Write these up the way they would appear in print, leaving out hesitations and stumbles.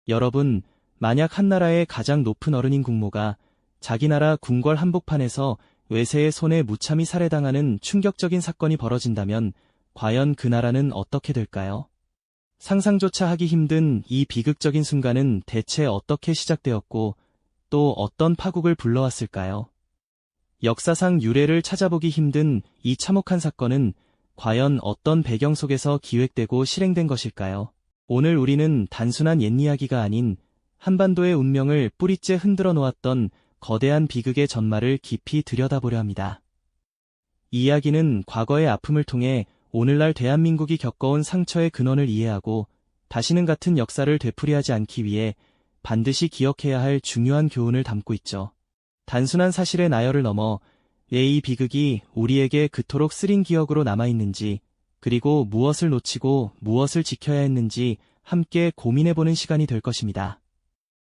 여러분, 만약 한 나라의 가장 높은 어른인 국모가 자기 나라 궁궐 한복판에서 외세의 손에 무참히 살해당하는 충격적인 사건이 벌어진다면 과연 그 나라는 어떻게 될까요? 상상조차 하기 힘든 이 비극적인 순간은 대체 어떻게 시작되었고 또 어떤 파국을 불러왔을까요? 역사상 유례를 찾아보기 힘든 이 참혹한 사건은 과연 어떤 배경 속에서 기획되고 실행된 것일까요? 오늘 우리는 단순한 옛이야기가 아닌 한반도의 운명을 뿌리째 흔들어 놓았던 거대한 비극의 전말을 깊이 들여다보려 합니다. 이 이야기는 과거의 아픔을 통해 오늘날 대한민국이 겪어온 상처의 근원을 이해하고 다시는 같은 역사를 되풀이하지 않기 위해 반드시 기억해야 할 중요한 교훈을 담고 있죠. 단순한 사실의 나열을 넘어 왜 이 비극이 우리에게 그토록 쓰린 기억으로 남아있는지, 그리고 무엇을 놓치고 무엇을 지켜야 했는지 함께 고민해보는 시간이 될 것입니다.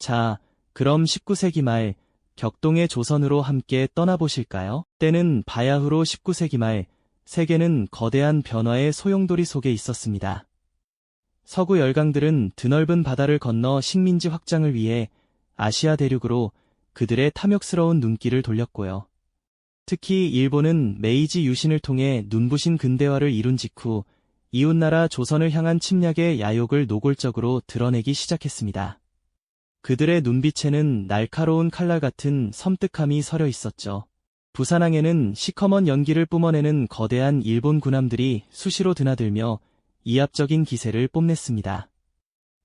자, 그럼 19세기 말 격동의 조선으로 함께 떠나보실까요? 때는 바야흐로 19세기 말, 세계는 거대한 변화의 소용돌이 속에 있었습니다. 서구 열강들은 드넓은 바다를 건너 식민지 확장을 위해 아시아 대륙으로 그들의 탐욕스러운 눈길을 돌렸고요. 특히 일본은 메이지 유신을 통해 눈부신 근대화를 이룬 직후 이웃나라 조선을 향한 침략의 야욕을 노골적으로 드러내기 시작했습니다. 그들의 눈빛에는 날카로운 칼날 같은 섬뜩함이 서려 있었죠. 부산항에는 시커먼 연기를 뿜어내는 거대한 일본 군함들이 수시로 드나들며 이압적인 기세를 뽐냈습니다.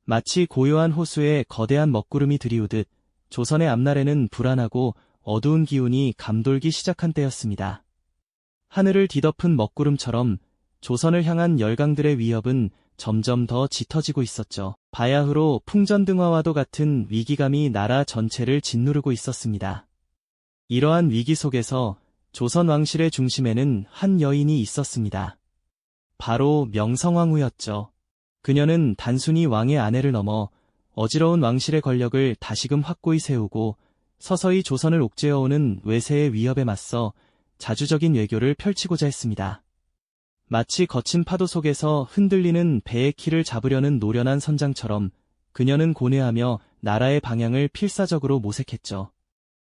마치 고요한 호수에 거대한 먹구름이 들이우듯 조선의 앞날에는 불안하고 어두운 기운이 감돌기 시작한 때였습니다. 하늘을 뒤덮은 먹구름처럼 조선을 향한 열강들의 위협은 점점 더 짙어지고 있었죠. 바야흐로 풍전등화와도 같은 위기감이 나라 전체를 짓누르고 있었습니다. 이러한 위기 속에서 조선 왕실의 중심에는 한 여인이 있었습니다. 바로 명성황후였죠. 그녀는 단순히 왕의 아내를 넘어 어지러운 왕실의 권력을 다시금 확고히 세우고 서서히 조선을 옥죄어오는 외세의 위협에 맞서 자주적인 외교를 펼치고자 했습니다. 마치 거친 파도 속에서 흔들리는 배의 키를 잡으려는 노련한 선장처럼 그녀는 고뇌하며 나라의 방향을 필사적으로 모색했죠.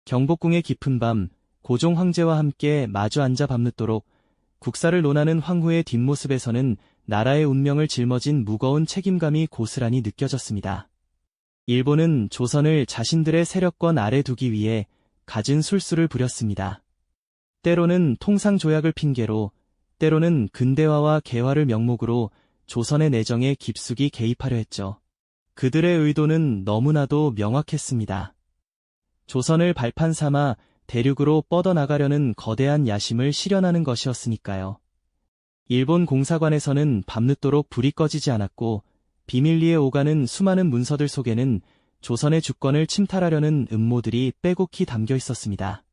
경복궁의 깊은 밤, 고종 황제와 함께 마주 앉아 밤늦도록 국사를 논하는 황후의 뒷모습에서는 나라의 운명을 짊어진 무거운 책임감이 고스란히 느껴졌습니다. 일본은 조선을 자신들의 세력권 아래 두기 위해 갖은 술수를 부렸습니다. 때로는 통상조약을 핑계로, 때로는 근대화와 개화를 명목으로 조선의 내정에 깊숙이 개입하려 했죠. 그들의 의도는 너무나도 명확했습니다. 조선을 발판 삼아 대륙으로 뻗어나가려는 거대한 야심을 실현하는 것이었으니까요. 일본 공사관에서는 밤늦도록 불이 꺼지지 않았고 비밀리에 오가는 수많은 문서들 속에는 조선의 주권을 침탈하려는 음모들이 빼곡히 담겨 있었습니다.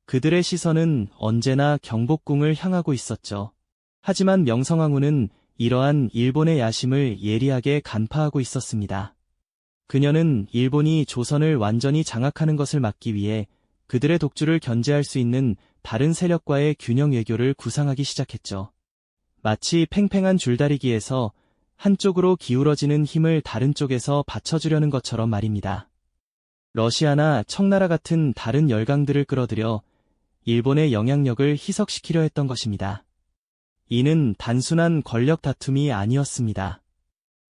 그들의 시선은 언제나 경복궁을 향하고 있었죠. 하지만 명성황후는 이러한 일본의 야심을 예리하게 간파하고 있었습니다. 그녀는 일본이 조선을 완전히 장악하는 것을 막기 위해 그들의 독주를 견제할 수 있는 다른 세력과의 균형 외교를 구상하기 시작했죠. 마치 팽팽한 줄다리기에서 한쪽으로 기울어지는 힘을 다른 쪽에서 받쳐주려는 것처럼 말입니다. 러시아나 청나라 같은 다른 열강들을 끌어들여 일본의 영향력을 희석시키려 했던 것입니다. 이는 단순한 권력 다툼이 아니었습니다.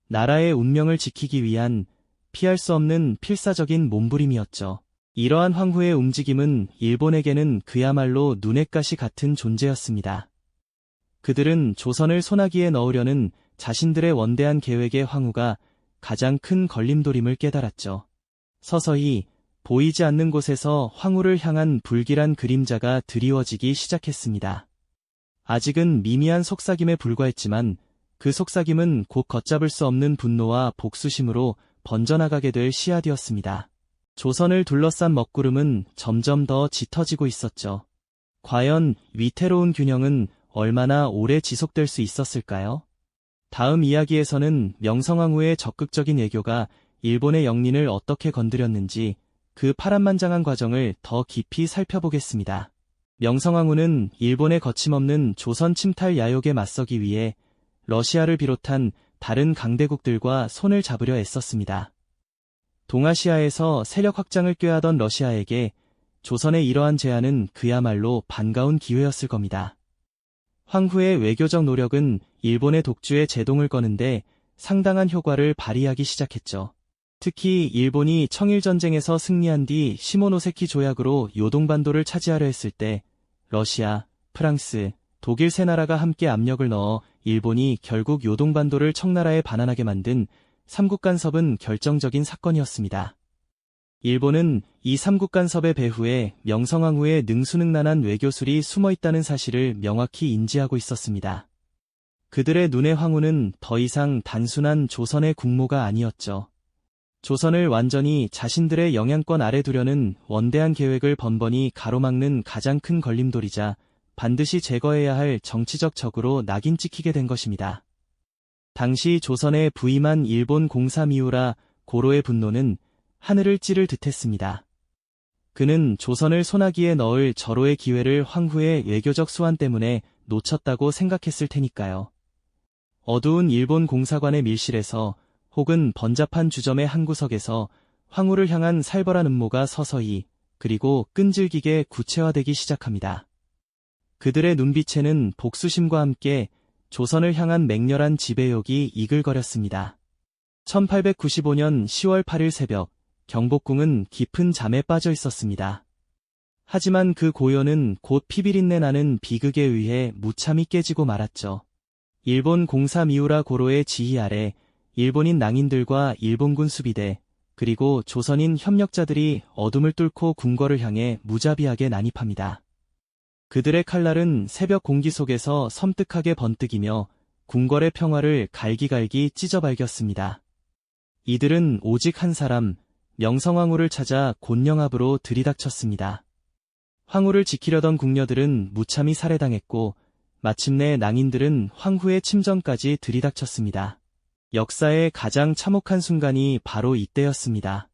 나라의 운명을 지키기 위한 피할 수 없는 필사적인 몸부림이었죠. 이러한 황후의 움직임은 일본에게는 그야말로 눈엣 가시 같은 존재였습니다. 그들은 조선을 소나기에 넣으려는 자신들의 원대한 계획의 황후가 가장 큰 걸림돌임을 깨달았죠. 서서히 보이지 않는 곳에서 황후를 향한 불길한 그림자가 드리워지기 시작했습니다. 아직은 미미한 속삭임에 불과했지만 그 속삭임은 곧 걷잡을 수 없는 분노와 복수심으로 번져나가게 될 씨앗이었습니다. 조선을 둘러싼 먹구름은 점점 더 짙어지고 있었죠. 과연 위태로운 균형은 얼마나 오래 지속될 수 있었을까요? 다음 이야기에서는 명성황후의 적극적인 외교가 일본의 영린을 어떻게 건드렸는지 그 파란만장한 과정을 더 깊이 살펴보겠습니다. 명성황후는 일본의 거침없는 조선 침탈 야욕에 맞서기 위해 러시아를 비롯한 다른 강대국들과 손을 잡으려 애썼습니다. 동아시아에서 세력 확장을 꾀하던 러시아에게 조선의 이러한 제안은 그야말로 반가운 기회였을 겁니다. 황후의 외교적 노력은 일본의 독주에 제동을 거는데 상당한 효과를 발휘하기 시작했죠. 특히 일본이 청일전쟁에서 승리한 뒤 시모노세키 조약으로 요동반도를 차지하려 했을 때 러시아, 프랑스, 독일 세 나라가 함께 압력을 넣어 일본이 결국 요동반도를 청나라에 반환하게 만든 삼국 간섭은 결정적인 사건이었습니다. 일본은 이 삼국 간섭의 배후에 명성황후의 능수능란한 외교술이 숨어있다는 사실을 명확히 인지하고 있었습니다. 그들의 눈에 황후는 더 이상 단순한 조선의 국모가 아니었죠. 조선을 완전히 자신들의 영향권 아래 두려는 원대한 계획을 번번이 가로막는 가장 큰 걸림돌이자 반드시 제거해야 할 정치적 적으로 낙인 찍히게 된 것입니다. 당시 조선에 부임한 일본 공사 미우라 고로의 분노는 하늘을 찌를 듯했습니다. 그는 조선을 소나기에 넣을 절호의 기회를 황후의 외교적 수완 때문에 놓쳤다고 생각했을 테니까요. 어두운 일본 공사관의 밀실에서 혹은 번잡한 주점의 한 구석에서 황후를 향한 살벌한 음모가 서서히 그리고 끈질기게 구체화되기 시작합니다. 그들의 눈빛에는 복수심과 함께 조선을 향한 맹렬한 지배욕이 이글거렸습니다. 1895년 10월 8일 새벽, 경복궁은 깊은 잠에 빠져 있었습니다. 하지만 그 고요는 곧 피비린내 나는 비극에 의해 무참히 깨지고 말았죠. 일본 공사 미우라 고로의 지휘 아래 일본인 낭인들과 일본군 수비대, 그리고 조선인 협력자들이 어둠을 뚫고 궁궐을 향해 무자비하게 난입합니다. 그들의 칼날은 새벽 공기 속에서 섬뜩하게 번뜩이며 궁궐의 평화를 갈기갈기 찢어발겼습니다. 이들은 오직 한 사람, 명성황후를 찾아 곤령 앞으로 들이닥쳤습니다. 황후를 지키려던 궁녀들은 무참히 살해당했고 마침내 낭인들은 황후의 침전까지 들이닥쳤습니다. 역사의 가장 참혹한 순간이 바로 이때였습니다.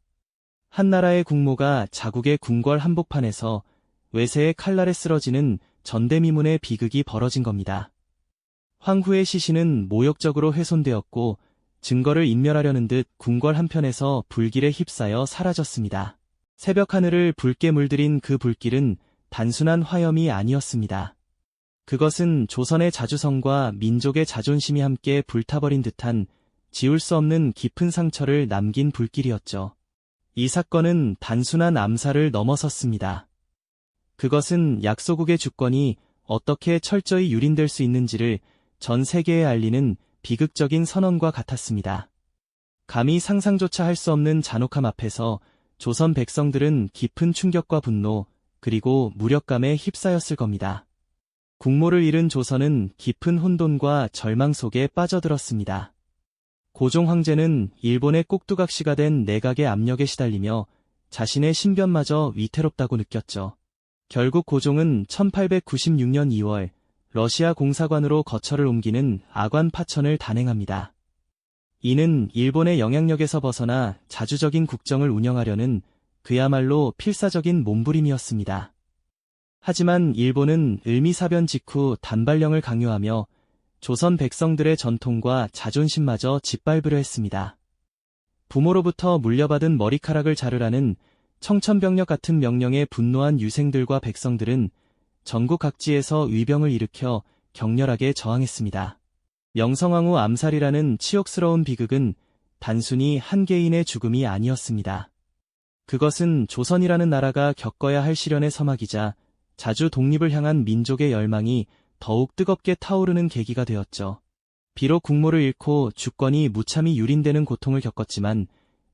한나라의 국모가 자국의 궁궐 한복판에서 외세의 칼날에 쓰러지는 전대미문의 비극이 벌어진 겁니다. 황후의 시신은 모욕적으로 훼손되었고 증거를 인멸하려는 듯 궁궐 한편에서 불길에 휩싸여 사라졌습니다. 새벽 하늘을 붉게 물들인 그 불길은 단순한 화염이 아니었습니다. 그것은 조선의 자주성과 민족의 자존심이 함께 불타버린 듯한 지울 수 없는 깊은 상처를 남긴 불길이었죠. 이 사건은 단순한 암살을 넘어섰습니다. 그것은 약소국의 주권이 어떻게 철저히 유린될 수 있는지를 전 세계에 알리는 비극적인 선언과 같았습니다. 감히 상상조차 할 수 없는 잔혹함 앞에서 조선 백성들은 깊은 충격과 분노, 그리고 무력감에 휩싸였을 겁니다. 국모를 잃은 조선은 깊은 혼돈과 절망 속에 빠져들었습니다. 고종 황제는 일본의 꼭두각시가 된 내각의 압력에 시달리며 자신의 신변마저 위태롭다고 느꼈죠. 결국 고종은 1896년 2월 러시아 공사관으로 거처를 옮기는 아관 파천을 단행합니다. 이는 일본의 영향력에서 벗어나 자주적인 국정을 운영하려는 그야말로 필사적인 몸부림이었습니다. 하지만 일본은 을미사변 직후 단발령을 강요하며 조선 백성들의 전통과 자존심마저 짓밟으려 했습니다. 부모로부터 물려받은 머리카락을 자르라는 청천벽력 같은 명령에 분노한 유생들과 백성들은 전국 각지에서 위병을 일으켜 격렬하게 저항했습니다. 명성황후 암살이라는 치욕스러운 비극은 단순히 한 개인의 죽음이 아니었습니다. 그것은 조선이라는 나라가 겪어야 할 시련의 서막이자 자주 독립을 향한 민족의 열망이 더욱 뜨겁게 타오르는 계기가 되었죠. 비록 국모를 잃고 주권이 무참히 유린되는 고통을 겪었지만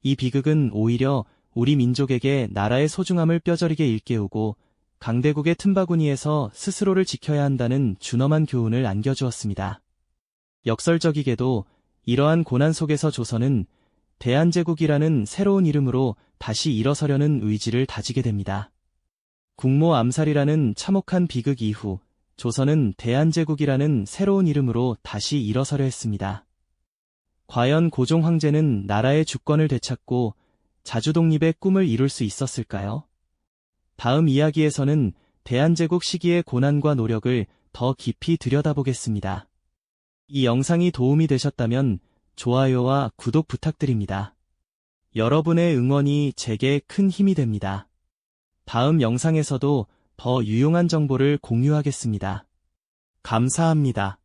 이 비극은 오히려 우리 민족에게 나라의 소중함을 뼈저리게 일깨우고 강대국의 틈바구니에서 스스로를 지켜야 한다는 준엄한 교훈을 안겨주었습니다. 역설적이게도 이러한 고난 속에서 조선은 대한제국이라는 새로운 이름으로 다시 일어서려는 의지를 다지게 됩니다. 국모 암살이라는 참혹한 비극 이후 조선은 대한제국이라는 새로운 이름으로 다시 일어서려 했습니다. 과연 고종 황제는 나라의 주권을 되찾고 자주독립의 꿈을 이룰 수 있었을까요? 다음 이야기에서는 대한제국 시기의 고난과 노력을 더 깊이 들여다보겠습니다. 이 영상이 도움이 되셨다면 좋아요와 구독 부탁드립니다. 여러분의 응원이 제게 큰 힘이 됩니다. 다음 영상에서도 더 유용한 정보를 공유하겠습니다. 감사합니다.